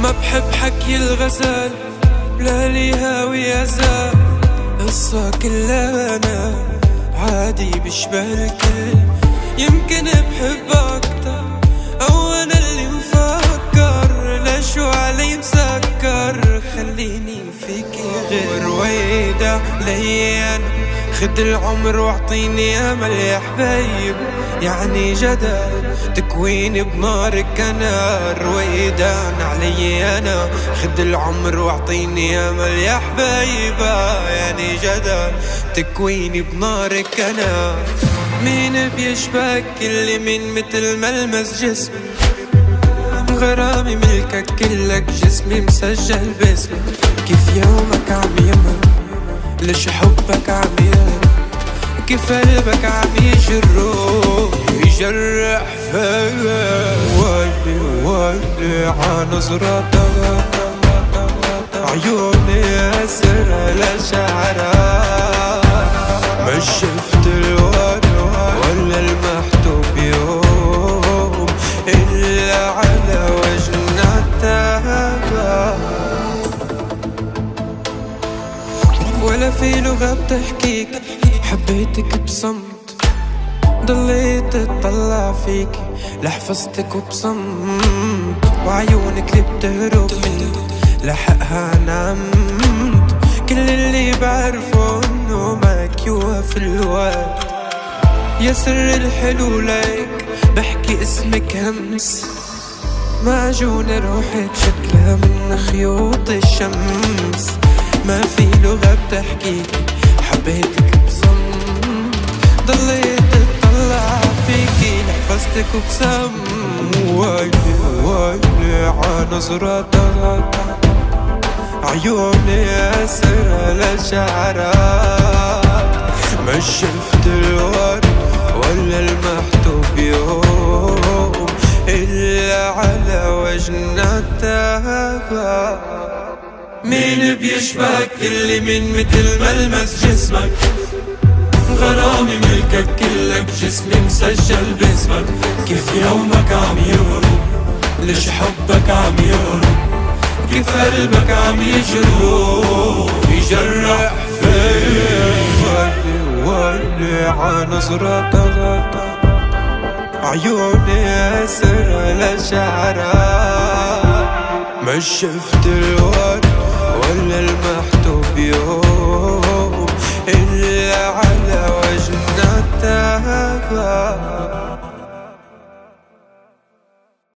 ما بحب حكي الغزال، لا لي هاوي أزال، قصة كلها أنا عادي بشبه الكل. يمكن بحب أكتر أو أنا اللي مفكر، لشو علي مسكر خليني فيكي غير ويدا ليان. خد العمر واعطيني امل يا حبايب، يعني جدل تكويني بنارك انا رويدان علي انا. خد العمر واعطيني امل يا حبايبة، يعني جدل تكويني بنارك انا. مين بيشبك اللي من مثل ملمس جسمي، غرامي ملكك كلك جسمي مسجل باسمك. كيف يومك عم يمر، ليش حبك عم يهرب، كيف قلبك عم يجرح فيا. ولي عنظرتك عيوني أسرى لشعرك، مش شفت الورد ولا المحتوب يوم إلا على وجنتك. ولا في لغة بتحكيك، حبيتك بصمت، ضليت اطلع فيك لحفظتك وبصمت. وعيونك اللي بتهرب مني لحقها نمت. كل اللي بعرفه انه معك يوقف الوقت. يا سر الحلو ليك بحكي اسمك همس، معجونة روحك شكلها من خيوط الشمس. ما في لغة بتحكيك، حبيتك بصمت، ضليت اطلع فيكي لحفظتك وبصمت. ويلي عنظرتك عيوني أسرى لشعرك، مش شفت الورد ولا المحتوب يوم إلا على وجنتك. مين بيشبهك اللي من مثل ملمس جسمك، غرامي ملكك كلك جسمي مسجل باسمك. كيف يومك عم يهرب، ليش حبك عم يهرب، كيف قلبك عم يجرح فيا. ولي عنظرتك عيوني أسرى لشعرك، مش شفت الورد ولا المحتوب يوم إلا على وجنتك.